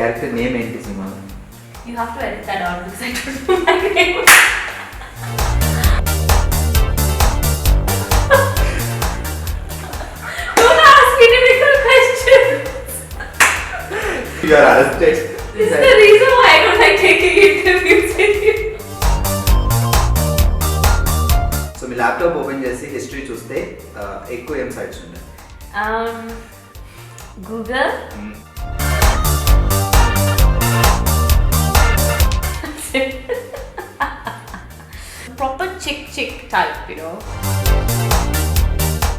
Character name ఏంటి cinema? You have to edit that out because I don't know my name. Don't ask me difficult questions. You are arrested. This is the reason why I don't like taking interviews with you. So me laptop open చేసి history చూస్తే ఎక్కువ ఏం sites ఉన్నాయి? Google. Proper chick type, you know.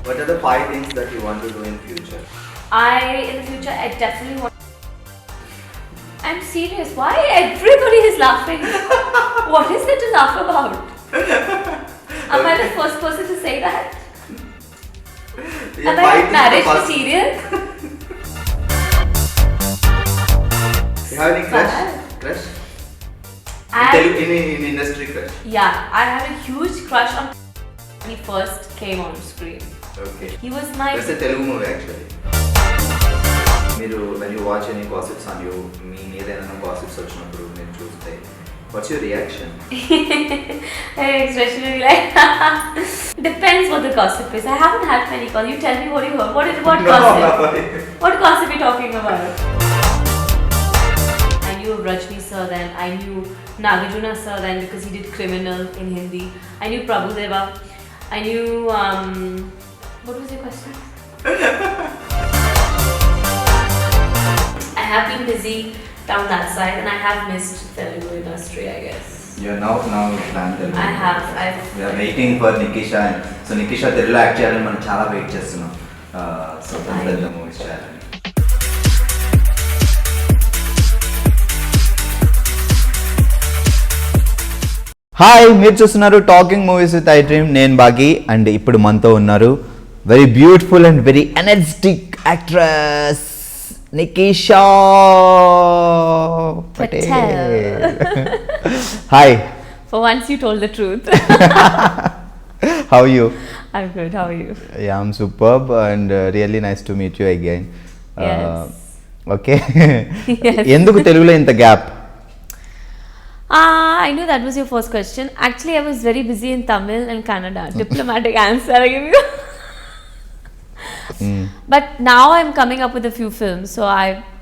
What are the 5 things that you want to do in future? In the future, I definitely want. I'm serious. Why everybody is laughing? What is there to laugh about? Am I the first person to say that? Am I marriage material? You have any crush? In industry crush? Yeah, I had a huge crush on when he first came on screen. Okay. He was my. That's a Telugu movie actually. When you watch any gossips on you, ఏదైనా gossips వచ్చినప్పుడు మీరు చూస్తే, what's your reaction? Expression will be like, depends what the gossip is. I haven't had many calls. You tell me what you heard. What gossip? What gossip are you talking about? I knew Rajni sir then. I knew Nagarjuna sir then because he did Criminal in Hindi. I knew Prabhudeva. I knew what was your question? I have been busy down that side and I have missed Telugu industry, I guess. You are now plan Telugu. We are waiting for Nikesha. So Nikesha Telugu act చేయాలని మనం చాలా wait చేస్తున్నాం. So Telugu movies చేయాలని. Hi, మీరు చూస్తున్నారు talking movies with iDream. నేను బాగి and ఇప్పుడు మనతో ఉన్నారు very beautiful and very energetic actress Nikesha Patel. Hi. For once you told the truth. How are you? I'm good. How are you? Yeah, I'm superb and really nice to meet you again. Yes. Okay. Yes. ఎందుకు తెలుగులో ఇంత gap? I knew that was your first question. Actually, I was very busy in Tamil and Kannada. Diplomatic answer I give you. But now I'm coming up with a few films, so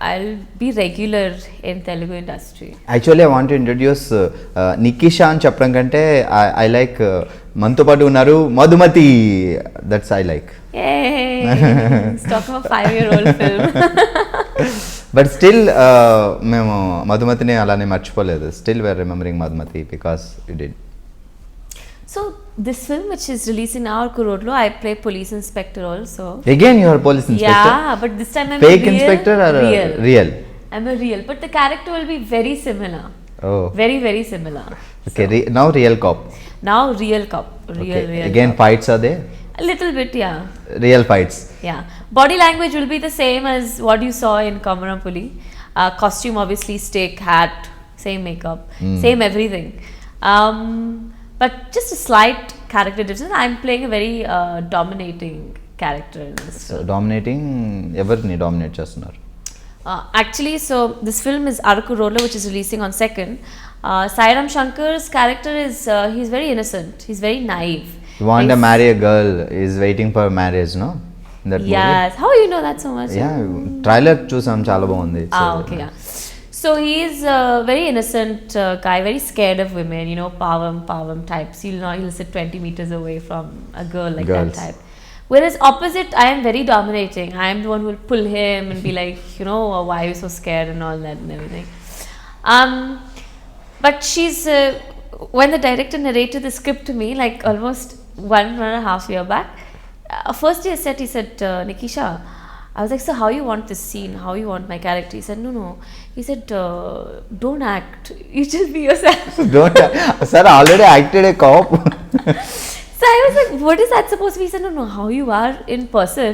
I'll be regular in Telugu industry. Actually, I want to introduce Nikesha అని చెప్పడం కంటే I like మనతో పాటు ఉన్నారు Madhumati. That's I like. Yay! Talk about 5-year-old film. But still, మేము మధుమతిని అలానే మర్చిపోలేదు. Still we are remembering Madhumati because you did. So this film, which is releasing now, Kurodlo, I play police inspector also. Again, you are police inspector. Yeah, but this time I'm fake real, inspector or real? I'm a real, but the character will be very similar. Oh, very very similar. Okay, so, now real cop. Now real cop. Real. Again, cop. fights are there? A little bit, yeah. Real fights. Yeah. Body language will be the same as what you saw in Kamarapuli. Costume obviously, stick, hat, same makeup, same everything. But just a slight character difference. I'm playing a very dominating character in this film. So dominating, everni dominate chestunaru. Actually, so this film is Araku, which is releasing on 2nd. Sairam Shankar's character is he's very innocent. He's very naive. You want to marry a girl, is waiting for marriage, no? That yes. movie? How you know that so much? Yeah, trailer chusam chala bagundi. Okay, yeah. So he is a very innocent guy, very scared of women, you know, pavam types. He'll sit 20 meters away from a girl like Girls. that type. Whereas opposite, I am very dominating. I am the one who will pull him and be like, you know, why are you so scared and all that and everything. But she's, when the director narrated the script to me, like almost 1.5 years back, first he said, Nikesha, I was like, so how you want this scene? How you want my character? He said, no. He said, don't act. You just be yourself. Don't. Sir, already acted a cop. So I was like, what is that supposed to be? He said, no. How you are in person.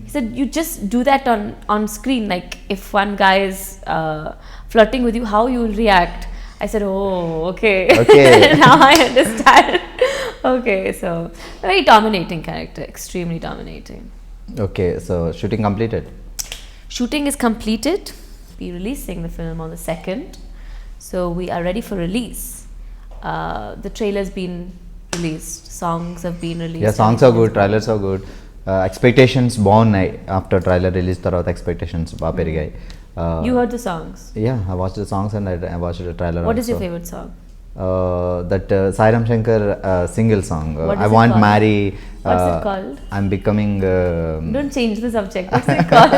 He said, you just do that on screen. Like if one guy is flirting with you, how you will react. I said, oh, okay. Now I understand. Okay, so a very dominating character, extremely dominating. Okay, so shooting completed? Shooting is completed. be releasing the film on the 2nd. So we are ready for release. The trailer's been released. Songs have been released. Yeah, songs are good. Trailers are good. Expectations బాగున్నాయి. After trailer release తర్వాత expectations బాగా పెరిగాయి. You heard the songs? Yeah, I watched the songs and I watched the trailer. What is your favorite song? That Sairam Shankar single song. I want called? marry. What's it called? I'm becoming. Don't change the subject. What's it called?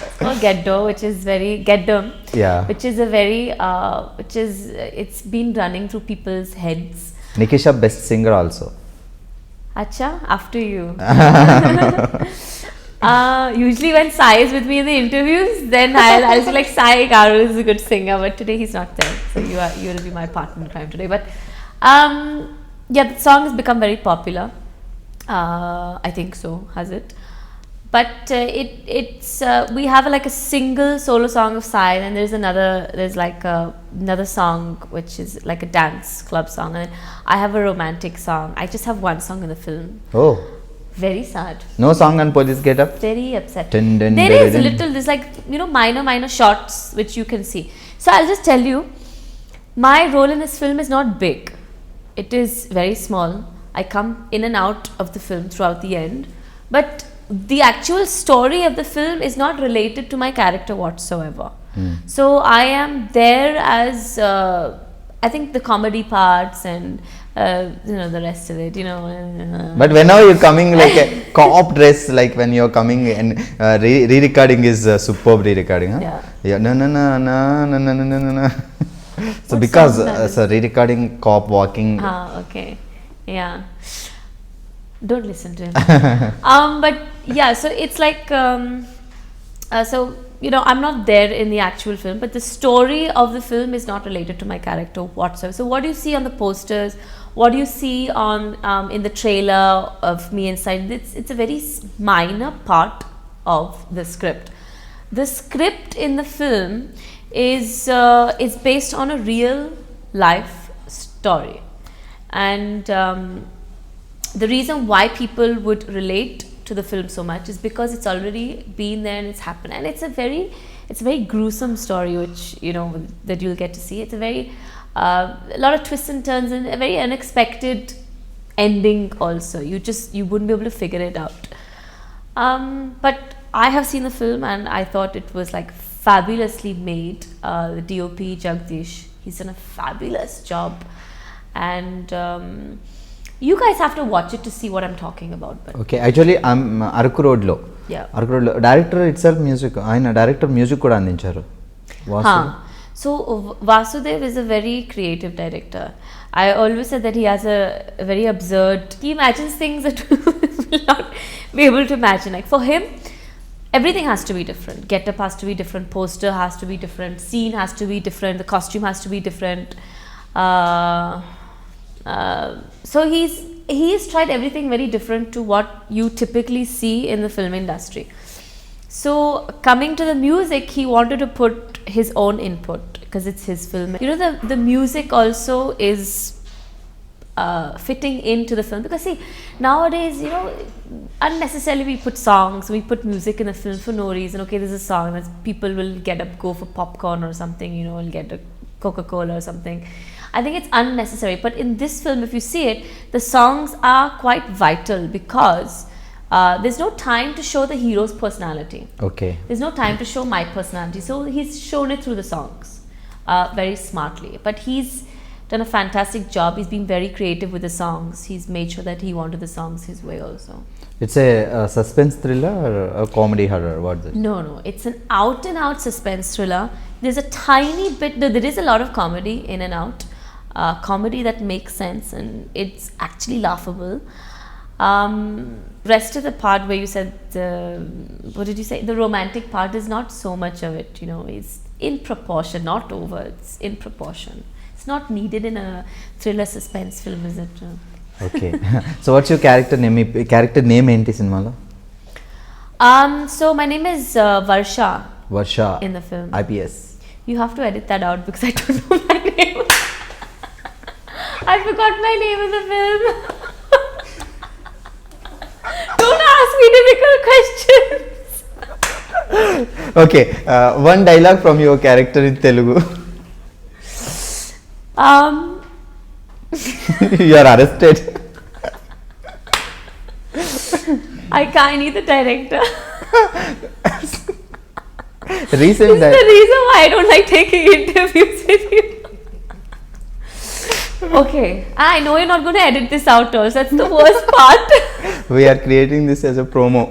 It's called Geddo, which is very Geddam. Yeah. Which is a very it's been running through people's heads. Nikesha best singer also. Acha, after you. Usually when Sai is with me in the interviews, then I'll say like Sai Garu is a good singer, but today he's not there, so you will be my partner in crime today. But yeah, the song has become very popular. I think so, has it? But it's we have like a single solo song of Sai, and there's another song which is like a dance club song, and I have a romantic song. I just have one song in the film. Oh. Very sad. No song on police get up. Very upset. There is there's like, minor shots which you can see. So I'll just tell you, my role in this film is not big. It is very small. I come in and out of the film throughout the end, but the actual story of the film is not related to my character whatsoever. So I am there as I think the comedy parts and the rest of it, But whenever you're coming like a cop dress, like when you're coming and re-recording is superb re-recording, huh? Yeah. No. So What because song re-recording cop walking. Okay. Yeah. Don't listen to him. But yeah, so it's like I'm not there in the actual film, but the story of the film is not related to my character whatsoever. So what do you see on the posters, what do you see on in the trailer of me inside, it's a very minor part of the script. The script in the film is based on a real life story, and the reason why people would relate to the film so much is because it's already been there and it's happened, and it's a very gruesome story which that you'll get to see. It's a very a lot of twists and turns and a very unexpected ending also. You wouldn't be able to figure it out. But I have seen the film and I thought it was like fabulously made. The DOP Jagdish, he's done a fabulous job, and you guys have to watch it to see what I'm talking about. But Okay, actually I'm Araku Road lo. Yeah. Araku Road lo director itself music, ఆయన director music కూడా అందించారు. So Vasudev is a very creative director. I always said that he has a very absurd, he imagines things that we will not be able to imagine. Like for him, everything has to be different. Get-up has to be different, poster has to be different, scene has to be different, the costume has to be different. So he's tried everything very different to what you typically see in the film industry. So coming to the music, he wanted to put his own input because it's his film. The music also is fitting into the film, because see, nowadays unnecessarily we put songs, we put music in the film for no reason. Okay, there's a song that people will get up, go for popcorn or something, will get a Coca-Cola or something. I think it's unnecessary. But in this film, if you see it, the songs are quite vital because there's no time to show the hero's personality. Okay. There's no time to show my personality. So he's shown it through the songs very smartly. But he's done a fantastic job. He's been very creative with the songs. He's made sure that he wanted the songs his way also. It's a suspense thriller or a comedy horror? What's it? No. It's an out and out suspense thriller. There's a tiny bit, there is a lot of comedy in and out. Comedy that makes sense and it's actually laughable. Rest of the part where you said what did you say? The romantic part is not so much of it. It's in proportion, not over. It's in proportion. It's not needed in a thriller suspense film, is it? Okay. So what's your character name? Character name enti cinema? So my name is Varsha in the film. IPS. You have to edit that out because I don't know my name. I forgot my name in the film. Don't ask me difficult questions. Okay, one dialogue from your character in Telugu. You are arrested. I need the director. Recent This is the reason why I don't like taking interviews with you. Okay, I know you're not going to edit this out also. That's the worst part. We are creating this as a promo.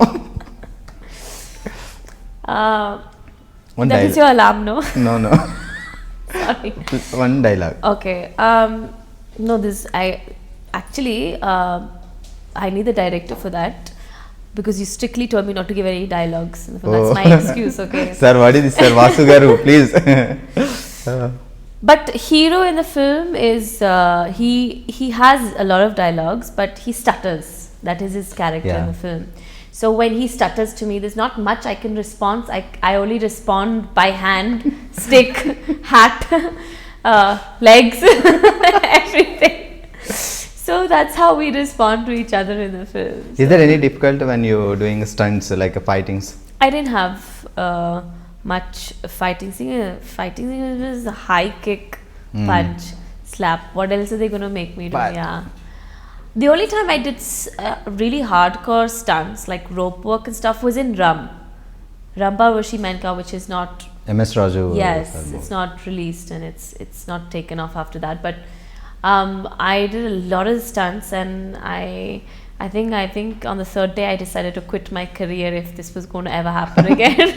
One That is dialogue. your alarm, no? No. Sorry. One dialogue. Okay. No, this I actually I need the director for that because you strictly told me not to give any dialogues. That's my excuse. Okay. Sir, what is this, sir? Vasu garu, please. But hero in the film is he has a lot of dialogues, but he stutters. That is his character in Yeah. the film. So when he stutters to me, there's not much I can respond. I only respond by hand, stick, hat, legs, everything. So that's how we respond to each other in the film. Is there any difficult when you're doing stunts like fightings? I didn't have much fighting scene. Fighting scene was a high kick, punch, slap. What else are they going to make me do? But- Yeah. The only time I did really hardcore stunts like rope work and stuff was in Ramba Vashi Menka, which is not. MS Raju. Yes, it's not released and it's not taken off after that. But I did a lot of stunts, and I think on the third day I decided to quit my career if this was going to ever happen again.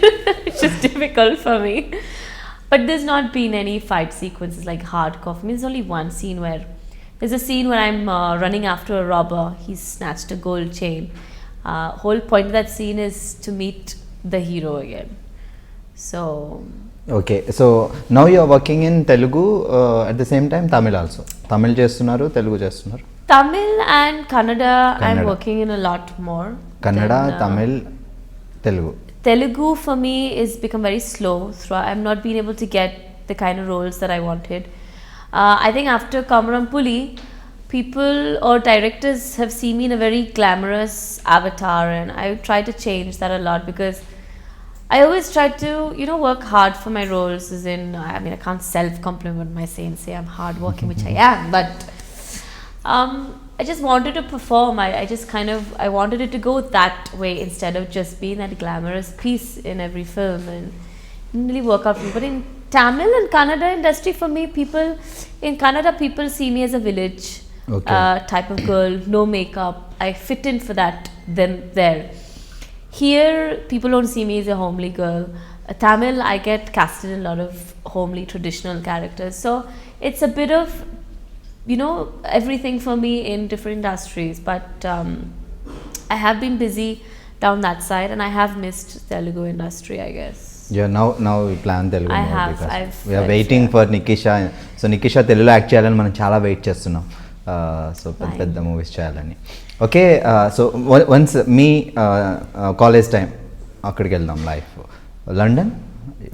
It's just difficult for me. But there's not been any fight sequences like hardcore. For me, there's only one scene where there's a scene where I'm running after a robber. He's snatched a gold chain. Whole point of that scene is to meet the hero again. So Okay, so now you are working in Telugu, at the same time Tamil also. Tamil చేస్తున్నారు, Telugu చేస్తున్నారు. Tamil and Kannada, I'm Kannada. working in a lot more. Kannada, than, Tamil, Telugu. Telugu for me is become very slow. So I'm not being able to get the kind of roles that I wanted. I think after Kamaram Puli, people or directors have seen me in a very glamorous avatar, and I try to change that a lot because I always try to, work hard for my roles. As in, I mean, I can't self-compliment myself and say I'm hardworking, which I am, but I just wanted to perform. I wanted it to go that way instead of just being that glamorous piece in every film, and it didn't really work out for me. But in Tamil and Kannada industry, for me, in Kannada, people see me as a village type of girl, no makeup. I fit in for that there. Here, people don't see me as a homely girl. Tamil, I get casted in a lot of homely traditional characters. So it's a bit of, everything for me in different industries. But I have been busy down that side, and I have missed Telugu industry, I guess. Yeah, now we plan Telugu I more have. because we are waiting for Nikesha. So Nikesha Telugu act చేయాలని మనం చాలా wait చేస్తున్నాం. So పెద్ద movies చేయాలని. Okay, so once మీ college time అక్కడికి వెళ్దాం life. London,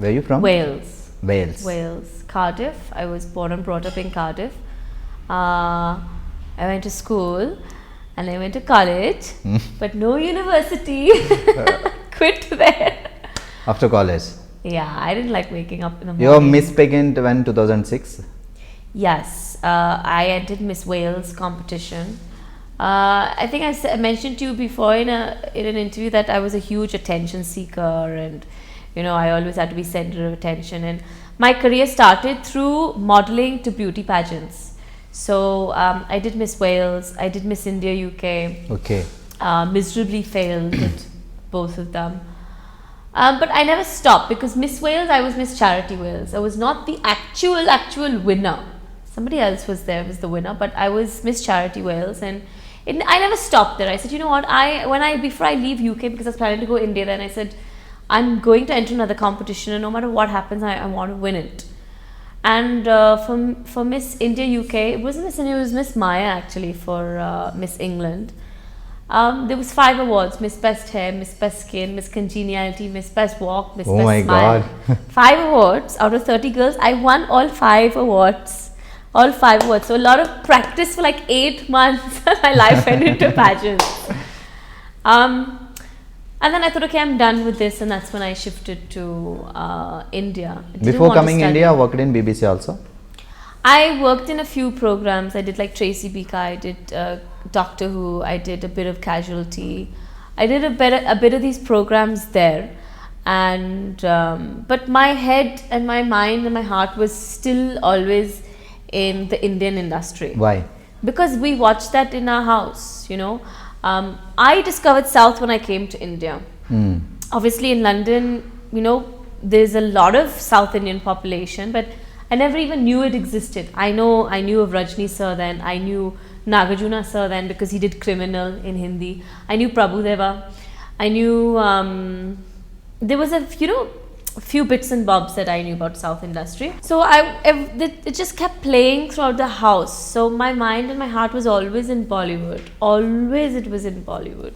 where you from? Wales, Cardiff. I was born and brought up in Cardiff. I went to school and I went to college, but no university. Quit there. After college? Yeah, I didn't like waking up in the morning. Your Miss Pageant when 2006? Yes, I entered Miss Wales competition. I think I mentioned to you before in an interview that I was a huge attention seeker, and I always had to be center of attention. And my career started through modeling to beauty pageants. So I did Miss Wales, I did Miss India UK. Okay. Miserably failed at both of them. But I never stopped because Miss Wales, I was Miss Charity Wales. I was not the actual winner. Somebody else was the winner, but I was Miss Charity Wales, and I never stopped there. I said, you know what, before I leave UK, because I was planning to go India, then I said, I'm going to enter another competition, and no matter what happens, I want to win it. And for Miss India UK, it wasn't Miss India, it was Miss Maya actually for Miss England. There was 5 awards: Miss Best Hair, Miss Best Skin, Miss Congeniality, Miss Best Walk, Miss Oh Best my Smile. God. 5 awards out of 30 girls. I won all 5 awards. All 5 awards. So a lot of practice for like 8 months. My life went into pageants. And then I thought, okay, I'm done with this, and that's when I shifted to India. I didn't Before want to coming study. India, worked in BBC also. I worked in a few programs. I did like Tracy Beaker, I did Doctor Who, I did a bit of Casualty. I did a bit of these programs there, and but my head and my mind and my heart was still always in the Indian industry. Why? Because we watched that in our house, you know. I discovered South when I came to India. Obviously in London, you know, there's a lot of South Indian population, but I never even knew it existed. I knew of Rajni sir then, I knew Nagarjuna sir then because he did Criminal in Hindi. I knew Prabhudeva. I knew there was a few bits and bobs that I knew about South industry. So it just kept playing throughout the house. So my mind and my heart was always in Bollywood. Always it was in Bollywood.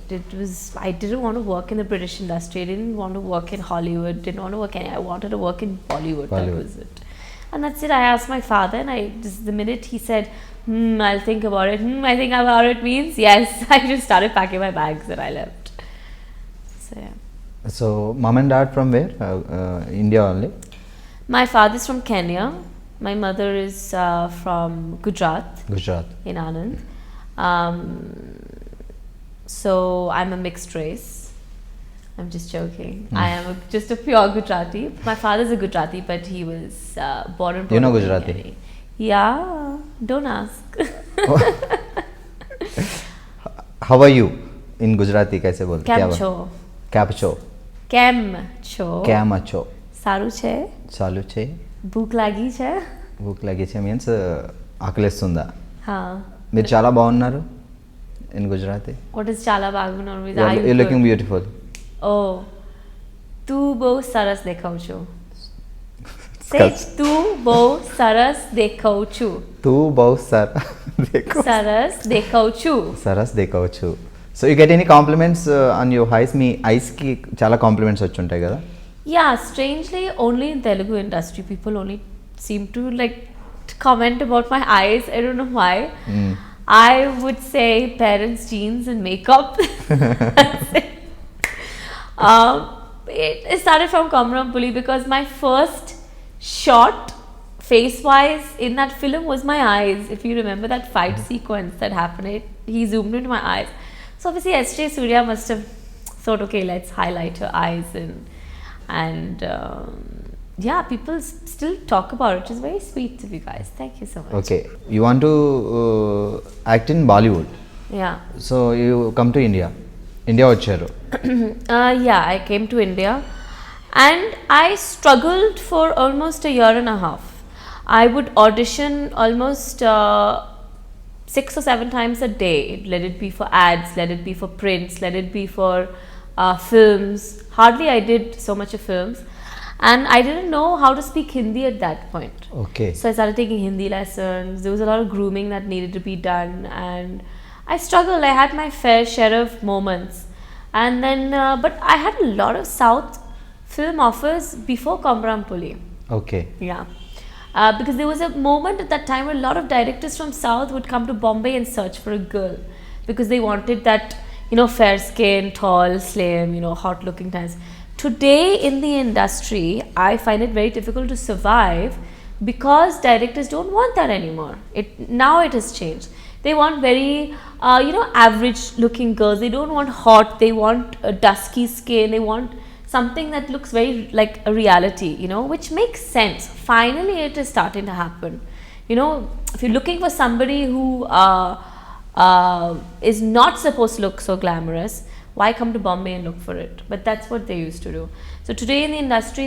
I didn't want to work in the British industry. I didn't want to work in Hollywood. Didn't want to work I wanted to work in Bollywood. That was it. And that's it. I asked my father, and just the minute he said, I'll think about it. I think about it means yes. I just started packing my bags and I left. So yeah. So mom and dad from where? India only. My father's from Kenya. My mother is from Gujarat. Gujarat. In Anand. So I'm a mixed race. I'm just joking. I am just a pure Gujarati. My father's a Gujarati, but he was born and brought up. You know in Gujarati? Kenya. Yeah, don't ask. How are you in Gujarati? कैसे बोल? Kem cho. Cap cho. Kem cho. Kem cho. Saru che. Salu che. Bhook lagi che. Book lagi che means ఆకలిస్తుందా? Ha. మీరు చాలా బాగున్నారు in Gujarati. What is chala bagunar with? You're looking beautiful. Oh, tu bo saras dekhau chu. Say tu bo saras dekhau chu. Tu bo saras dekhau chu. Saras dekhau chu. So you get any compliments on your eyes? Me eyes కి చాలా compliments వచ్చి ఉంటాయి కదా? Yeah, strangely only in Telugu industry people only seem to like comment about my eyes. I don't know why. I would say parents' genes and makeup. That's it. It started from Kamrampuli because my first shot face-wise in that film was my eyes. If you remember that fight sequence that happened, he zoomed into my eyes. So obviously S.J. Surya must have thought, okay, let's highlight her eyes and yeah, people still talk about it, which is very sweet of you guys. Thank you so much. Okay, you want to act in Bollywood. Yeah. So you come to India. India వచ్చారు. Yeah, I came to India and I struggled for almost a year and a half. I would audition almost 6 or 7 times a day. Let it be for ads, let it be for prints, let it be for films. Hardly I did so much of films. And I didn't know how to speak Hindi at that point. Okay. So I started taking Hindi lessons. There was a lot of grooming that needed to be done. And I struggled. I had my fair share of moments. And then, but I had a lot of South film offers before Kamrampuli. Okay. Yeah. Because there was a moment at that time where a lot of directors from South would come to Bombay and search for a girl. Because they wanted that, you know, fair skin, tall, slim, you know, hot looking types. Today in the industry, I find it very difficult to survive because directors don't want that anymore. Now it has changed. They want very, average looking girls. They don't want hot. They want a dusky skin. They want something that looks very like a reality, you know, which makes sense. Finally, it is starting to happen. You know, if you're looking for somebody who is not supposed to look so glamorous, why come to Bombay and look for it? But that's what they used to do. So today in the industry,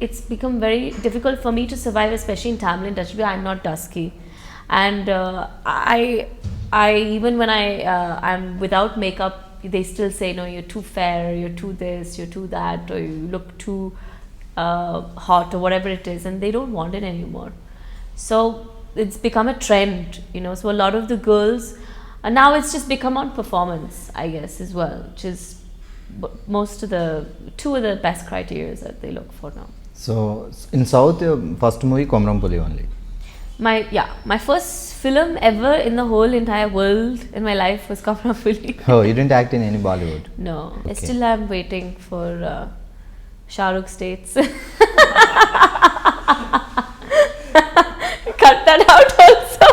it's become very difficult for me to survive, especially in Tamil industry. I'm not dusky. And I even when I'm without makeup, they still say, no, you're too fair, you're too this, you're too that, or you look too hot or whatever it is, and they don't want it anymore. So it's become a trend, you know. So a lot of the girls, and now it's just become on performance, I guess, as well, which is two of the best criteria that they look for now. So in South, first movie Kamrampuli only. my first film ever in the whole entire world in my life was Kamrapuli. Oh, you didn't act in any Bollywood? No, Okay. still I'm waiting for Shah Rukh states. Cut that out also.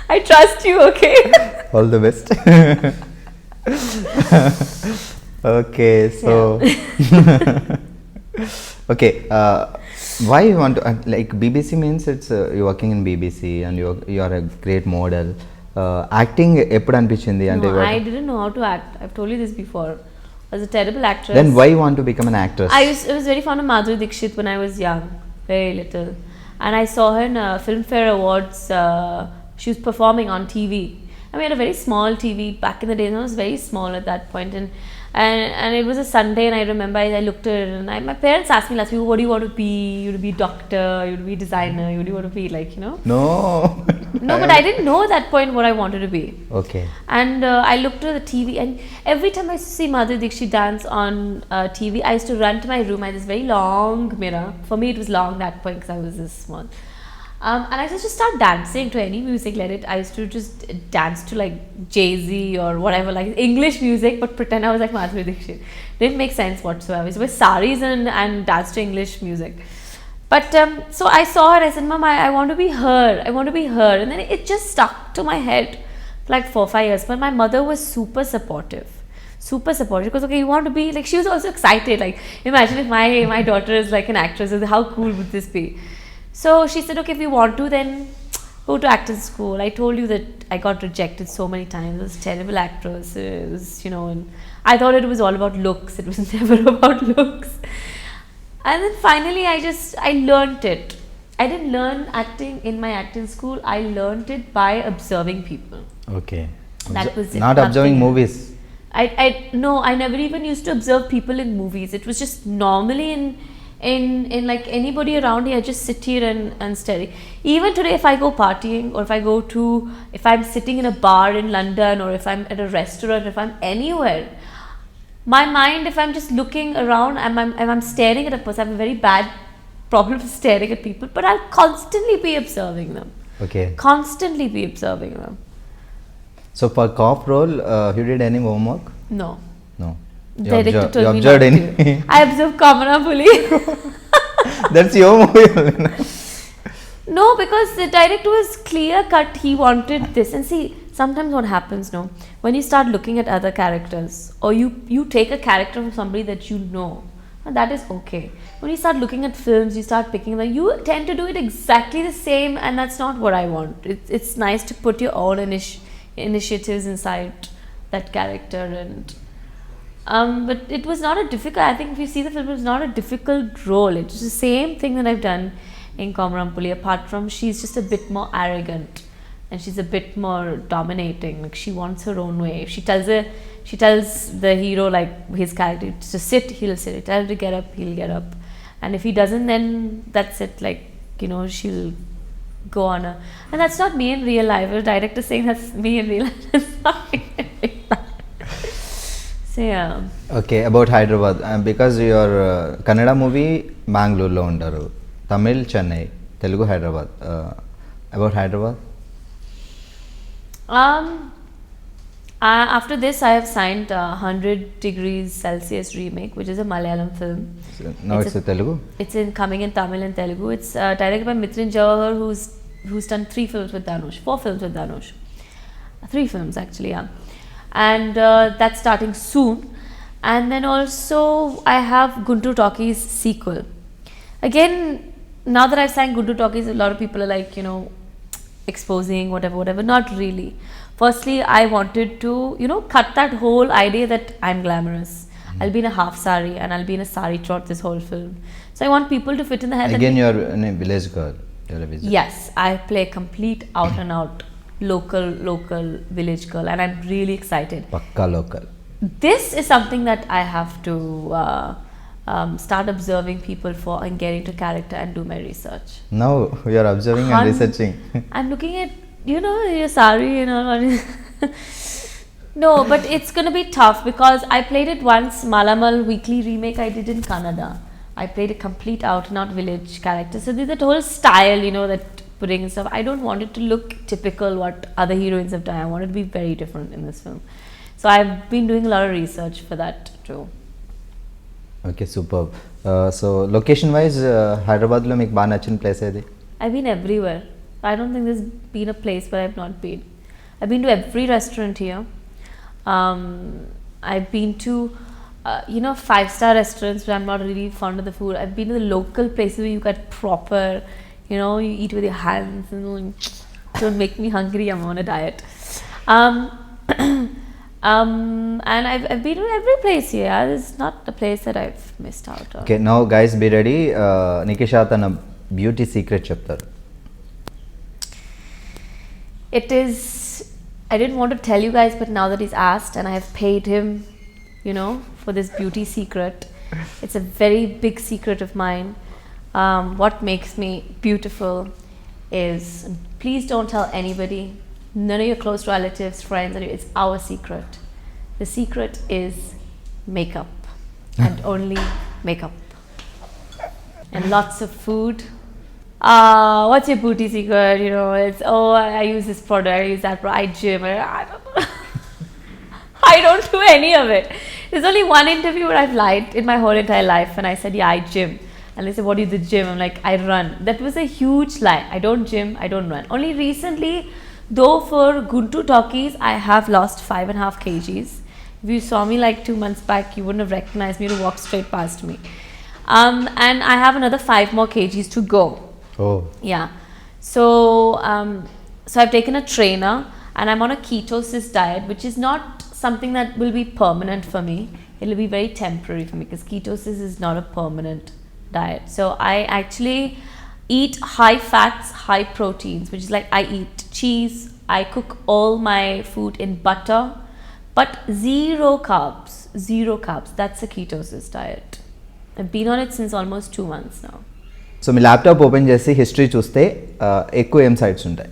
I trust you, okay? All the best. Okay, so okay, why you want to like BBC means it's you're working in BBC and you're a great model. Acting ఎప్పుడు అనిపించింది అంటే No, I didn't know how to act. I've told you this before. I was a terrible actress. then why you want to become an actress? I was very fond of Madhuri Dixit when I was young, very little, and I saw her in Filmfare Awards. She was performing on TV. I mean, I had a very small TV back in the day. I was very small at that point, and it was a Sunday, and I remember I looked at it, and my parents asked me last week, "What do you want to be? You want to be doctor? You want to be designer? What do you want to be like? You know?" No. No, but I didn't know at that point what I wanted to be. Okay. And I looked at the TV, and every time I used to see Madhuri Dixit dance on TV, I used to run to my room. I had this very long mirror. For me, it was long that point because I was this small. And I used to start dancing to any music, let it. I used to just dance to like Jay-Z or whatever, like English music, but pretend I was like Madhuri Dixit. Didn't make sense whatsoever. So wear saris and dance to English music. But so I saw her, I said, Mom, I want to be her. I want to be her. And then it just stuck to my head for like 4-5 years. But my mother was super supportive. Super supportive because okay, you want to be like, she was also excited. Like, imagine if my daughter is like an actress, how cool would this be? So she said, okay, if you want to, then go to acting school. I told you that I got rejected so many times. I was terrible actresses, you know, and I thought it was all about looks. It was never about looks. And then finally, I learnt it. I didn't learn acting in my acting school. I learnt it by observing people. Okay. That was it. Not observing Nothing. movies. No, I never even used to observe people in movies. It was just normally in like anybody around here, I just sit here and study. Even today, if I go partying or if I'm sitting in a bar in London or if I'm at a restaurant, if I'm anywhere, my mind, if I'm just looking around and I'm staring at a person, I have a very bad problem staring at people, but I'll constantly be observing them. Okay. Constantly be observing them. So for cop role, you did any homework? No. No. Director told you me observed not any? to. I observed Kamrapuli. That's your movie. No, because the director was clear cut. He wanted this. And see, sometimes what happens, no, when you start looking at other characters, or you take a character from somebody that you know, and that is okay. When you start looking at films, you start picking them, you tend to do it exactly the same, and that's not what I want. It's nice to put your own initiatives inside that character, and but it was not a difficult, I think if you see the film, it was not a difficult role. It's the same thing that I've done in Kamrapuli, apart from she's just a bit more arrogant and she's a bit more dominating. Like, she wants her own way. If she tells the hero, like his character, to sit, he'll sit. Tell him to get up, he'll get up. And if he doesn't, then that's it. Like, you know, she'll go on a, and that's not me in real life. The director saying that's me in real life. That's not me in real life. So yeah. Okay, about Hyderabad, because your Kannada movie Bangalore lo undaru, Tamil Chennai, Telugu Hyderabad. About Hyderabad? After this, I have signed 100 Degrees Celsius remake, which is a Malayalam film. No, it's a Telugu? It's coming in Tamil and Telugu. It's directed by Mithrin Jawahar, who's done 3 films with Dhanush, 4 films with Dhanush. 3 films actually, yeah. And that's starting soon. And then also I have Guntur Talkies sequel. Again, now that I've signed Guntur Talkies, a lot of people are like, you know, exposing whatever. Not really. Firstly, I wanted to, you know, cut that whole idea that I'm glamorous. I'll be in a half sari and I'll be in a sari throughout this whole film. So I want people to fit in the head. Again, you're a village girl. You're a village. Yes, I play complete out and out local village girl, and I'm really excited. Pakka local. This is something that I have to start observing people for and get into character and do my research. Now you're observing and researching. I'm looking at, you know, your sari and all. No, but it's going to be tough because I played it once, Malamal weekly remake I did in Kannada. I played a complete out and out village character. So there's that whole style, you know, that putting and stuff. I don't want it to look typical what other heroines have done. I want it to be very different in this film. So I've been doing a lot of research for that too. Okay super. So location wise హైదరాబాద్లో మీకు బాగా నచ్చిన place ఏది? I've been everywhere. I don't think there's been a place where I've not been. I've been to every restaurant here. I've been to, 5-star restaurants where I'm not really fond of the food. I've been to the local places where you get proper, you eat with your hands and don't make me hungry. I'm on a diet. And I've been to every place here. Yeah. There's not a place that I've missed out on. Okay, now guys be ready. Nikesha tana beauty secret chaptaru. It is, I didn't want to tell you guys, but now that he's asked and I have paid him, for this beauty secret, it's a very big secret of mine. What makes me beautiful is, please don't tell anybody, none of your close relatives, friends, it's our secret. The secret is makeup and only makeup and lots of food. What's your beauty secret? It's, I use this product, I use that product, I gym, I don't know. I don't do any of it. There's only one interview where I've lied in my whole entire life, and I said, yeah, I gym. And they said, what do you do gym? I'm like, I run. That was a huge lie. I don't gym, I don't run. Only recently, though, for Guntur talkies, I have lost 5.5 kgs. If you saw me like 2 months back, you wouldn't have recognized me to walk straight past me. And I have another 5 more kgs to go. Oh. Yeah. So I've taken a trainer and I'm on a ketosis diet, which is not something that will be permanent for me. It'll be very temporary for me because ketosis is not a permanent diet. So I actually eat high fats, high proteins, which is like I eat cheese, I cook all my food in butter, but zero carbs. That's a ketosis diet. I've been on it since almost 2 months now. So me laptop open చేసి history చూస్తే ఎక్కువ ఏం sites ఉంటాయి?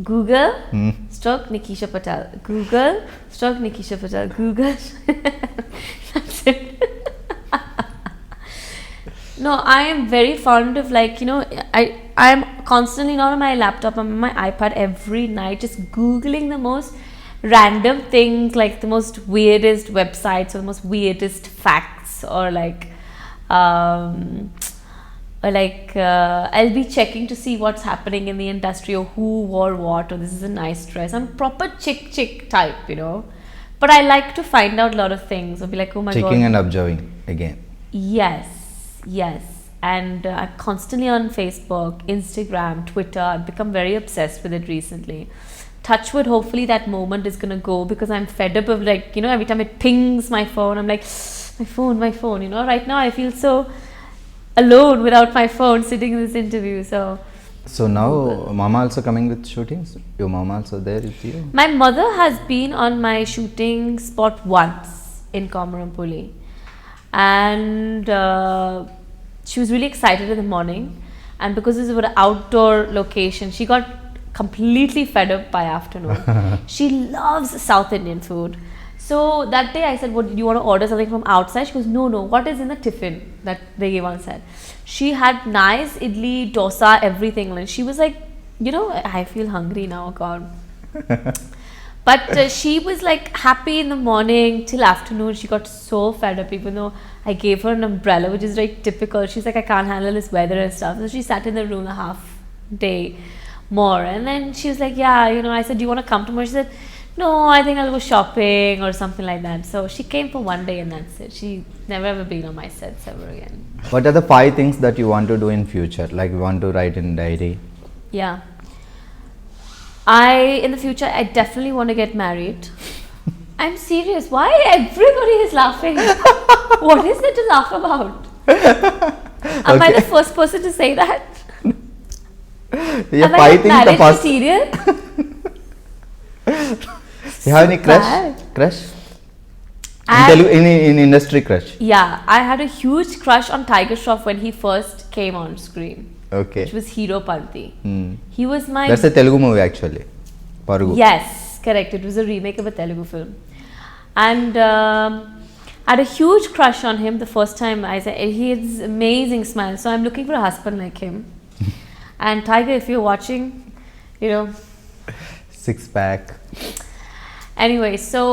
Google stroke Nikesha Patel. Google stroke Nikesha Patel. Google. That's it. No, I am very fond of I am constantly not on my laptop, I'm on my iPad every night just Googling the most random things, like the most weirdest websites or the most weirdest facts, or I'll be checking to see what's happening in the industry or who wore what, or this is a nice dress. I'm proper chick type, But I like to find out a lot of things. I'll be like, oh my god. Checking and observing again. Yes. And I'm constantly on Facebook, Instagram, Twitter. I've become very obsessed with it recently. Touch wood, hopefully that moment is going to go, because I'm fed up of every time it pings my phone, I'm like, my phone, Right now I feel so alone without my phone sitting in this interview. So now mama also coming with shootings? Your mama also there with you? My mother has been on my shooting spot once in Komarampuli, and she was really excited in the morning, and because this was an outdoor location, she got completely fed up by afternoon. She loves South Indian food. So that day I said, what, do you want to order something from outside? She goes, no, what is in the tiffin that they gave on set? She had nice idli, dosa, everything. And she was like, I feel hungry now, God. But she was like happy in the morning till afternoon. She got so fed up, even though I gave her an umbrella, which is very typical. She's like, I can't handle this weather and stuff. So she sat in the room a half day more. And then she was like, yeah, I said, do you want to come tomorrow? She said, no, I think I'll go shopping or something like that. So she came for one day and that's it. She never ever been on my sets ever again. What are the 5 things that you want to do in future? Like you want to write in diary? Yeah. In the future, I definitely want to get married. I'm serious. Why everybody is laughing? What is there to laugh about? Am I the first person to say that? Am I married to serial? You have any crush? In industry crush? Yeah, I had a huge crush on Tiger Shroff when he first came on screen. Okay. Which was Hero Panti. He was my... That's a Telugu movie actually. Parugu. Yes, correct. It was a remake of a Telugu film. And I had a huge crush on him the first time I said he has amazing smile. So I'm looking for a husband like him. And Tiger, if you're watching, you know. Six pack. Anyway, so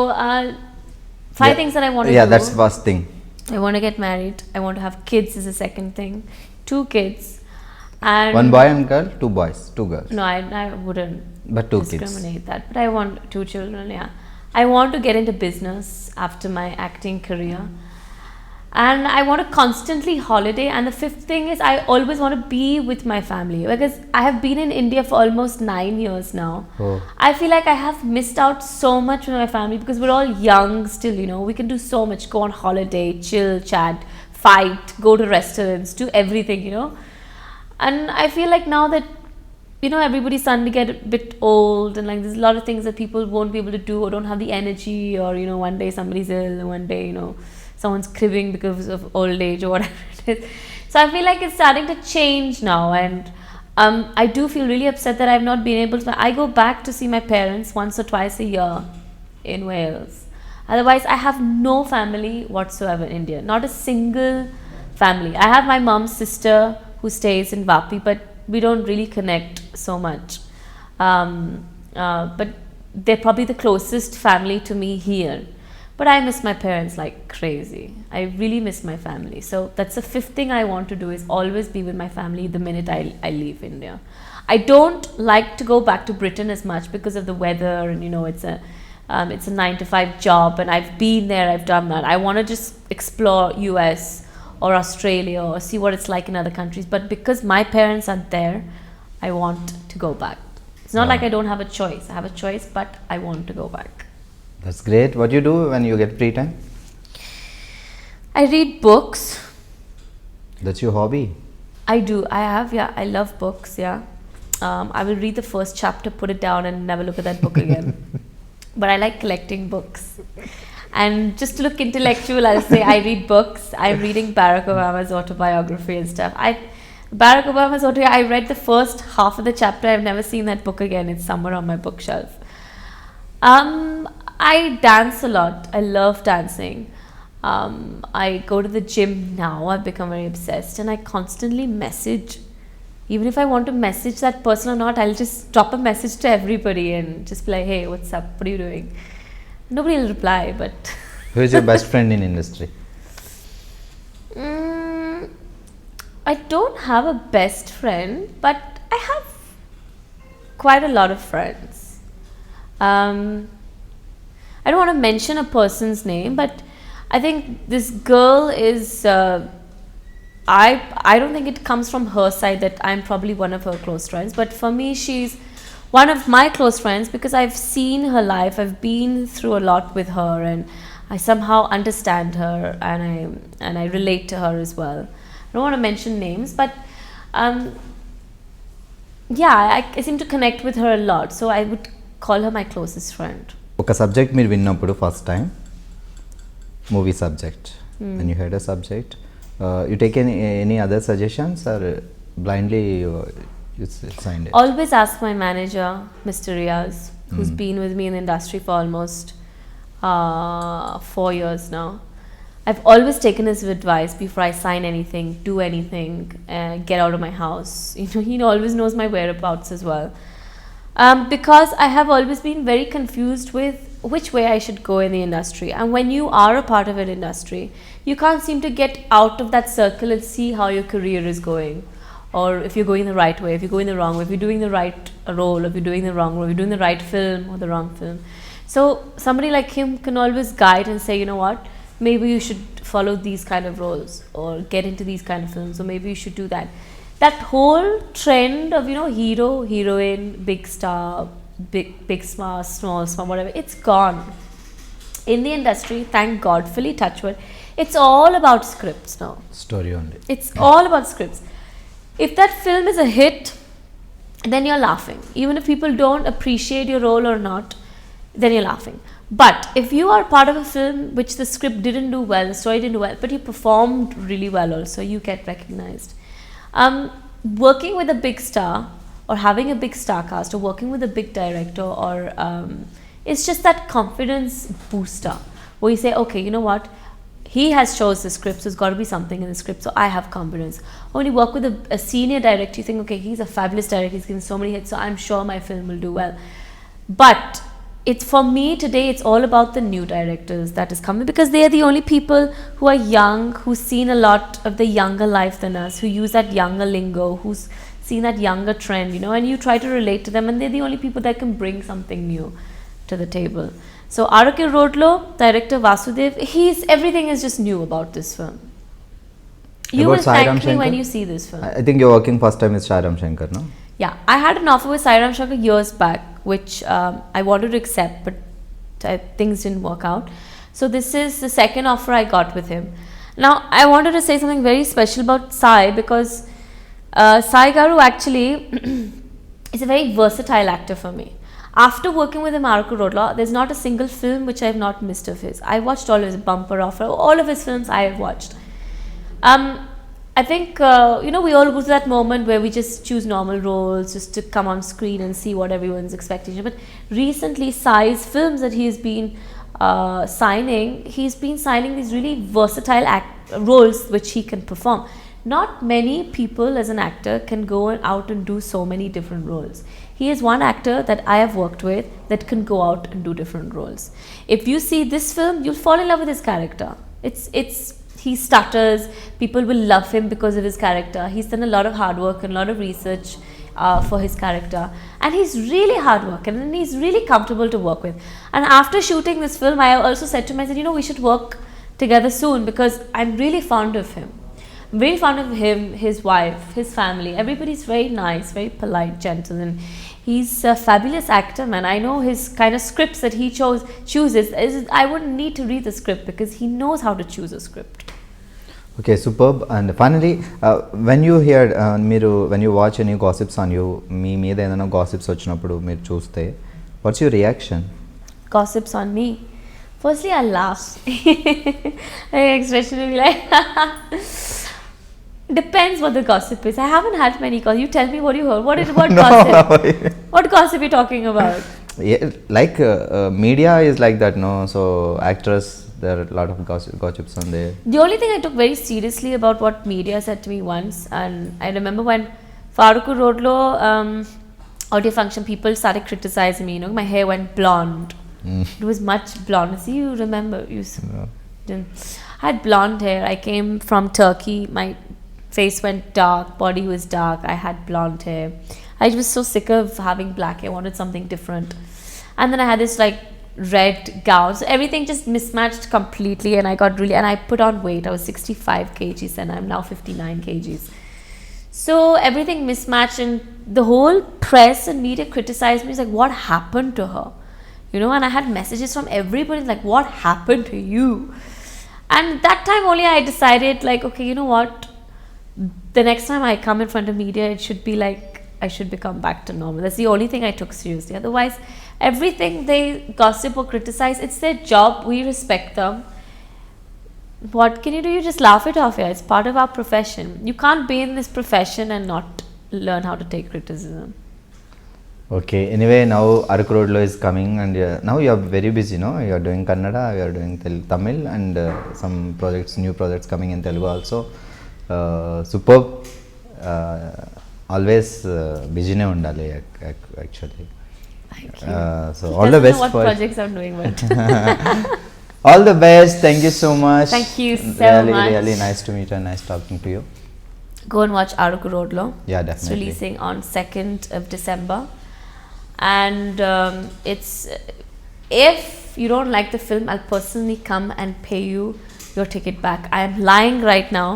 five things that I want to do. Yeah, that's first thing. I want to get married. I want to have kids is the second thing. 2 kids. And one boy and girl, 2 boys, 2 girls. No, I wouldn't But 2 kids. discriminate that. But I want 2 children, yeah. I want to get into business after my acting career. And I want to constantly holiday. And the 5th thing is I always want to be with my family. Because I have been in India for almost 9 years now. Oh. I feel like I have missed out so much with my family because we're all young still, you know. We can do so much. Go on holiday, chill, chat, fight, go to restaurants, do everything, you know. And I feel like now that, you know, everybody suddenly get a bit old and like there's a lot of things that people won't be able to do or don't have the energy, or, you know, one day somebody's ill and one day, you know, someone's cribbing because of old age or whatever it is. So I feel like it's starting to change now, and I do feel really upset that I've not been able to. I go back to see my parents once or twice a year in Wales. Otherwise, I have no family whatsoever in India. Not a single family. I have my mom's sister who stays in Vapi, but we don't really connect so much. But they're probably the closest family to me here. But I miss my parents like crazy. I really miss my family. So that's the 5th thing I want to do, is always be with my family the minute I leave India. I don't like to go back to Britain as much because of the weather, and, you know, it's a 9-to-5 job, and I've been there, I've done that. I want to just explore US or Australia or see what it's like in other countries. But because my parents are there, I want to go back. It's not like I don't have a choice. I have a choice, but I want to go back. That's great. What do you do when you get free time? I read books. That's your hobby? I do. I love books, yeah. I will read the first chapter, put it down, and never look at that book again. But I like collecting books. And just to look intellectual, I'll say I read books. I'm reading Barack Obama's autobiography and stuff. Barack Obama's autobiography, I read the first half of the chapter. I've never seen that book again. It's somewhere on my bookshelf. I dance a lot. I love dancing. I go to the gym now. I've become very obsessed. And I constantly message. Even if I want to message that person or not, I'll just drop a message to everybody and just be like, hey, what's up? What are you doing? Nobody will reply, but... Who is your best friend in industry? I don't have a best friend, but I have quite a lot of friends. I don't want to mention a person's name, but I think this girl is... I don't think it comes from her side that I'm probably one of her close friends, but for me, she's one of my close friends because I've seen her life. I've been through a lot with her, and I somehow understand her, and I relate to her as well. I don't want to mention names, but yeah, I seem to connect with her a lot, so I would call her my closest friend. ఒక subject మీరు విన్నప్పుడు first time movie subject and you heard a subject, you take any other suggestions or blindly you signed it? Always ask my manager, Mr. Riaz, who's been with me in the industry for almost 4 years now. I've always taken his advice before I sign anything, do anything, get out of my house. You know, he always knows my whereabouts as well. Because I have always been very confused with which way I should go in the industry. And when you are a part of an industry, you can't seem to get out of that circle and see how your career is going, or if you're going the right way, if you're going the wrong way, if you're doing the right role, if you're doing the wrong role, if you're doing the right film or the wrong film. So somebody like him can always guide and say, you know what, maybe you should follow these kind of roles or get into these kind of films, or maybe you should do that. That whole trend of, you know, hero, heroine, big star, big star, small star, whatever, it's gone. In the industry, thank God, fully touchwood, it's all about scripts now. Story only. It's all about scripts. If that film is a hit, then you're laughing. Even if people don't appreciate your role or not, then you're laughing. But if you are part of a film which the script didn't do well, the story didn't do well, but you performed really well also, you get recognized. Working with a big star or having a big star cast or working with a big director, or it's just that confidence booster where you say, okay, you know what, he has chose the script, so there's got to be something in the script, so I have confidence. When you work with a senior director, you think, okay, he's a fabulous director, he's given so many hits, so I'm sure my film will do well. But it's, for me today, it's all about the new directors that is coming, because they are the only people who are young, who've seen a lot of the younger life than us, who use that younger lingo, who's seen that younger trend, you know, and you try to relate to them, and they're the only people that can bring something new to the table. So Araku Rodlo, director Vasudev, everything is just new about this film. You will thank me when you see this film. I think you're working first time with Sairam Shankar, no? Yeah, I had an offer with Sairam Shankar years back, which I wanted to accept, but things didn't work out. So this is the second offer I got with him. Now, I wanted to say something very special about Sai, because Sai Garu actually is a very versatile actor for me. After working with him, Araku Rodla, there's not a single film which I have not missed of his. I watched all of his bumper offer, all of his films I have watched. I think, you know, we all go to that moment where we just choose normal roles just to come on screen and see what everyone's expectation. But recently, Sai's films that he's been signing, he's been signing these really versatile roles which he can perform. Not many people as an actor can go out and do so many different roles. He is one actor that I have worked with that can go out and do different roles. If you see this film, you'll fall in love with his character. He stutters, people will love him because of his character. He's done a lot of hard work and a lot of research for his character. And he's really hardworking and he's really comfortable to work with. And after shooting this film, I also said to him, I said, you know, we should work together soon because I'm really fond of him. I'm really fond of him, his wife, his family. Everybody's very nice, very polite, gentle, and he's a fabulous actor, man. I know his kind of scripts that he chooses. I wouldn't need to read the script because he knows how to choose a script. Okay, superb. And finally, when you hear, when you watch any gossips on you, me ఏదైనా gossips వచ్చినప్పుడు మీరు చూస్తే, what's your reaction? Gossips on me. Firstly, I laugh. My expression will be like, depends what the gossip is. I haven't had many gossip. You tell me what you heard. What gossip? What gossip are you talking about? Yeah, like media is like that, no? So actors, there are a lot of gossips on there. The only thing I took very seriously about what media said to me once, and I remember when Araku Rodlo audio function, people started criticizing me. You know, my hair went blonde. It was much blonde. See, you remember? I had blonde hair. I came from Turkey. My face went dark, body was dark, I had blonde hair. I was so sick of having black hair, I wanted something different. And then I had this like red gown, so everything just mismatched completely, and and I put on weight. I was 65 kgs and I'm now 59 kgs. So everything mismatched, and the whole press and media criticized me. It's like, what happened to her? You know, and I had messages from everybody like, what happened to you? And that time only I decided like, okay, you know what? The next time I come in front of media, it should be like I should become back to normal. That's the only thing I took seriously. Otherwise, everything they gossip or criticize, it's their job. We respect them. What can you do? You just laugh it off here. It's part of our profession. You can't be in this profession and not learn how to take criticism. Okay. Anyway, now Araku Rodlo is coming, and now you are very busy, no? You are doing Kannada, you are doing Tamil, and some projects, new projects coming in Telugu also. Superb. Always busy ne undali actually. Thank you. So all the best. Know what projects I'm doing, but all the best. Thank you so much. Thank you so much. Really nice to meet and nice talking to you. Go and watch Araku Rodlo. Yeah, definitely. It's releasing on 2nd of December, and it's if you don't like the film, I'll personally come and pay you your ticket back. I am lying right now,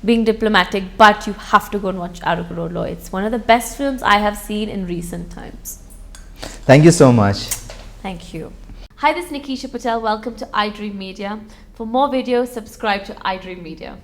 being diplomatic, but you have to go and watch Araku Rodlo. It's one of the best films I have seen in recent times. Thank you so much. Thank you. Hi, this is Nikesha Patel. Welcome to iDream Media. For more videos, subscribe to iDream Media.